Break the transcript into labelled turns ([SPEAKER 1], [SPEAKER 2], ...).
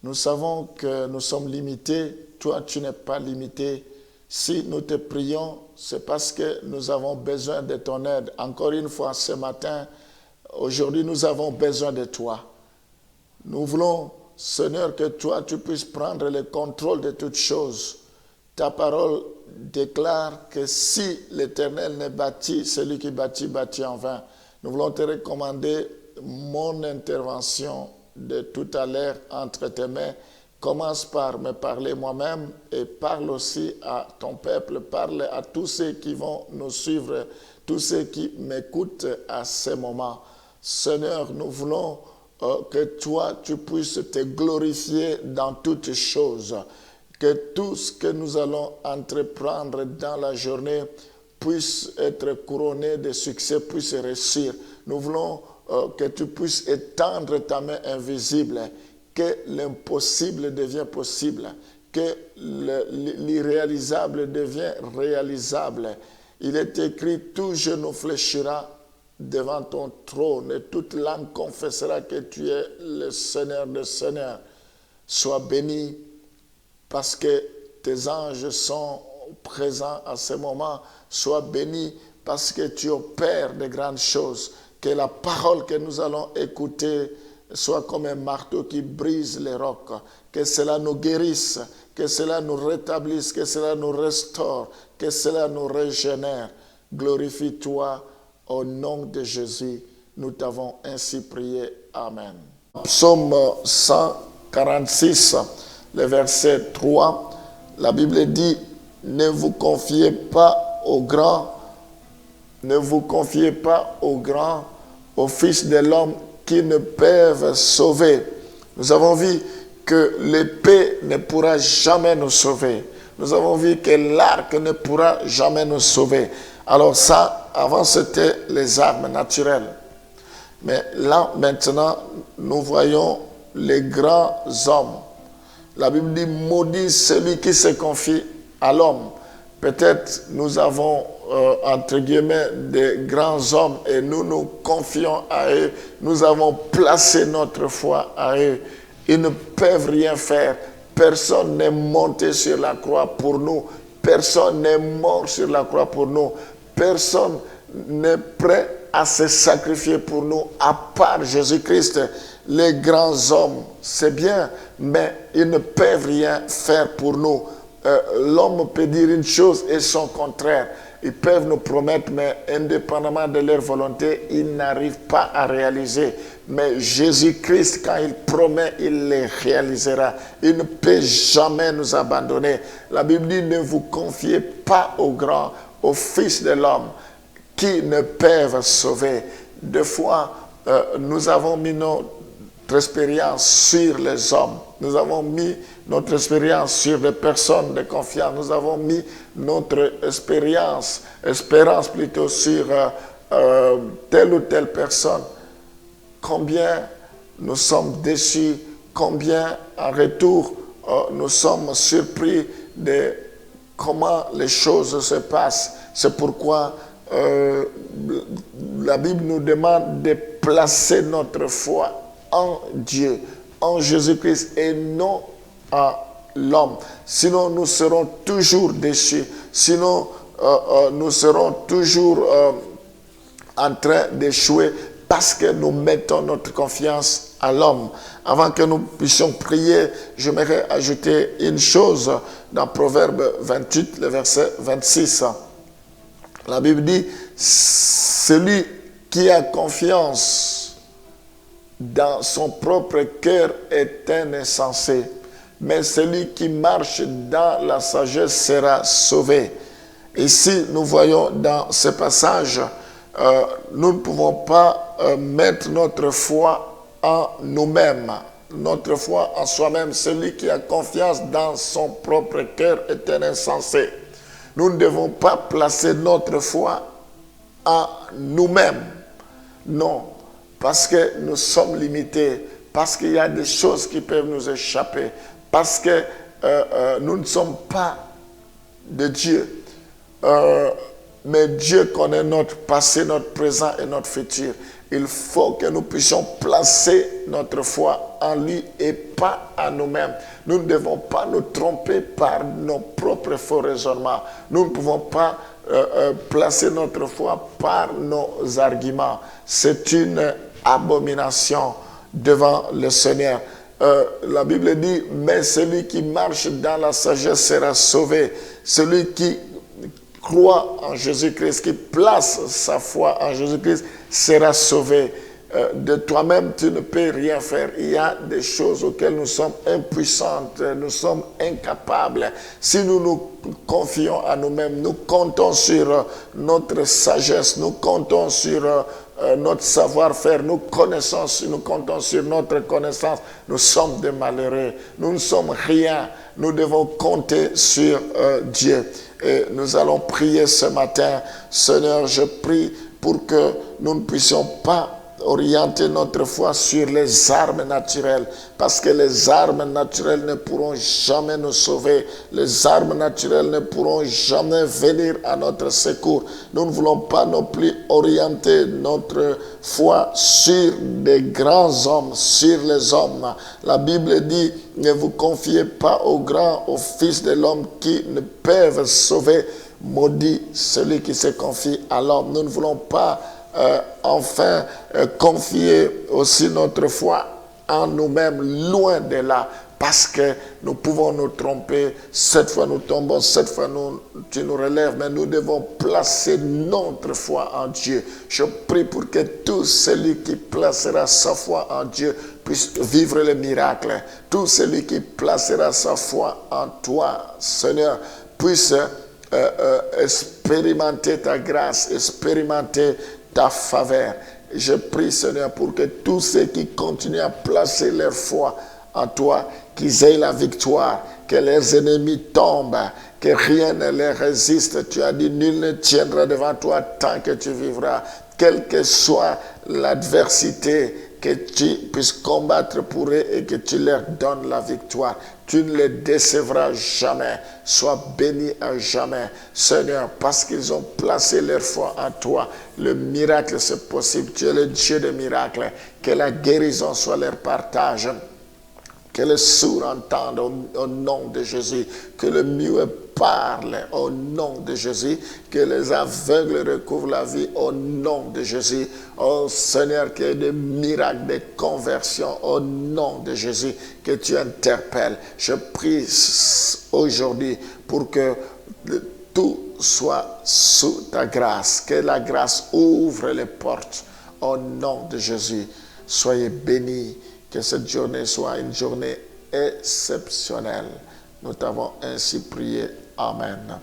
[SPEAKER 1] Nous savons que nous sommes limités. Toi, tu n'es pas limité. Si nous te prions, c'est parce que nous avons besoin de ton aide. Encore une fois, ce matin, aujourd'hui, nous avons besoin de toi. Nous voulons, Seigneur, que toi, tu puisses prendre le contrôle de toutes choses. Ta parole déclare que si l'Éternel ne bâtit, celui qui bâtit, bâtit en vain. Nous voulons te recommander mon intervention de tout à l'heure entre tes mains. Commence par me parler moi-même et parle aussi à ton peuple, parle à tous ceux qui vont nous suivre, tous ceux qui m'écoutent à ce moment. Seigneur, nous voulons que toi, tu puisses te glorifier dans toutes choses, que tout ce que nous allons entreprendre dans la journée puisse être couronné de succès, puisse réussir. Nous voulons que tu puisses étendre ta main invisible, que l'impossible devient possible, que l'irréalisable devient réalisable. Il est écrit, tout genou fléchira devant ton trône et toute langue confessera que tu es le Seigneur des Seigneurs. Sois béni parce que tes anges sont présents à ce moment. Sois béni parce que tu opères de grandes choses. Que la parole que nous allons écouter soit comme un marteau qui brise les rocs. Que cela nous guérisse, que cela nous rétablisse, que cela nous restaure, que cela nous régénère. Glorifie-toi au nom de Jésus. Nous t'avons ainsi prié. Amen. Psaume 146, le verset 3, la Bible dit, ne vous confiez pas aux grands, ne vous confiez pas aux grands, aux fils de l'homme qui ne peuvent sauver. Nous avons vu que l'épée ne pourra jamais nous sauver. Nous avons vu que l'arc ne pourra jamais nous sauver. Alors ça, avant c'était les armes naturelles. Mais là, maintenant, nous voyons les grands hommes. La Bible dit, maudit celui qui se confie à l'homme. Peut-être nous avons, entre guillemets, des grands hommes et nous nous confions à eux. Nous avons placé notre foi à eux. Ils ne peuvent rien faire. Personne n'est monté sur la croix pour nous. Personne n'est mort sur la croix pour nous. Personne n'est prêt à se sacrifier pour nous, à part Jésus-Christ. Les grands hommes, c'est bien, mais ils ne peuvent rien faire pour nous. L'homme peut dire une chose et son contraire. Ils peuvent nous promettre, mais indépendamment de leur volonté, ils n'arrivent pas à réaliser. Mais Jésus-Christ, quand il promet, il les réalisera. Il ne peut jamais nous abandonner. La Bible dit, ne vous confiez pas aux grands, aux fils de l'homme, qui ne peuvent sauver. Deux fois, nous avons mis notre expérience sur les hommes. Nous avons mis notre expérience sur les personnes de confiance. Nous avons mis notre espérance plutôt sur telle ou telle personne. Combien nous sommes déçus, combien en retour nous sommes surpris de comment les choses se passent. C'est pourquoi la Bible nous demande de placer notre foi en Dieu, en Jésus-Christ et non à l'homme. Sinon, nous serons toujours déçus. Sinon, nous serons toujours en train d'échouer parce que nous mettons notre confiance à l'homme. Avant que nous puissions prier, j'aimerais ajouter une chose dans Proverbe 28, le verset 26. La Bible dit, celui qui a confiance dans son propre cœur est un insensé, mais celui qui marche dans la sagesse sera sauvé. Ici, nous voyons dans ce passage, nous ne pouvons pas mettre notre foi en nous-mêmes, notre foi en soi-même. Celui qui a confiance dans son propre cœur est un insensé. Nous ne devons pas placer notre foi en nous-mêmes. Non, parce que nous sommes limités, parce qu'il y a des choses qui peuvent nous échapper, parce que nous ne sommes pas de Dieu. Mais Dieu connaît notre passé, notre présent et notre futur. Il faut que nous puissions placer notre foi en lui et pas en nous-mêmes. Nous ne devons pas nous tromper par nos propres faux raisonnements. Nous ne pouvons pas placer notre foi par nos arguments. C'est une abomination devant le Seigneur. La Bible dit, mais celui qui marche dans la sagesse sera sauvé. Celui qui croit en Jésus-Christ, qui place sa foi en Jésus-Christ, sera sauvé. De toi-même, tu ne peux rien faire. Il y a des choses auxquelles nous sommes impuissantes, nous sommes incapables. Si nous nous confions à nous-mêmes, nous comptons sur notre sagesse, nous comptons sur notre savoir-faire, nous comptons sur notre connaissance, nous sommes des malheureux. Nous ne sommes rien. Nous devons compter sur Dieu. Et nous allons prier ce matin. Seigneur, je prie pour que nous ne puissions pas orienter notre foi sur les armes naturelles, parce que les armes naturelles ne pourront jamais nous sauver. Les armes naturelles ne pourront jamais venir à notre secours. Nous ne voulons pas non plus orienter notre foi sur des grands hommes, sur les hommes. La Bible dit, ne vous confiez pas aux grands, aux fils de l'homme qui ne peuvent sauver. Maudit celui qui se confie à l'homme. Nous ne voulons pas confier aussi notre foi en nous-mêmes, loin de là, parce que nous pouvons nous tromper. Cette fois nous tombons, cette fois tu nous relèves, mais nous devons placer notre foi en Dieu. Je prie pour que tout celui qui placera sa foi en Dieu puisse vivre le miracle. Tout celui qui placera sa foi en toi, Seigneur, puisse expérimenter ta grâce, expérimenter ta faveur. Je prie, Seigneur, pour que tous ceux qui continuent à placer leur foi en toi, qu'ils aient la victoire, que leurs ennemis tombent, que rien ne les résiste. Tu as dit, nul ne tiendra devant toi tant que tu vivras. Quelle que soit l'adversité, que tu puisses combattre pour eux et que tu leur donnes la victoire. Tu ne les décevras jamais. Sois béni à jamais, Seigneur, parce qu'ils ont placé leur foi en toi. Le miracle, c'est possible. Tu es le Dieu des miracles. Que la guérison soit leur partage. Que les sourds entendent au nom de Jésus. Que le muet parle au nom de Jésus. Que les aveugles recouvrent la vie au nom de Jésus. Oh Seigneur, qu'il y ait des miracles, des conversions au nom de Jésus. Que tu interpelles. Je prie aujourd'hui pour que tout soit sous ta grâce. Que la grâce ouvre les portes au nom de Jésus. Soyez bénis. Que cette journée soit une journée exceptionnelle. Nous t'avons ainsi prié. Amen.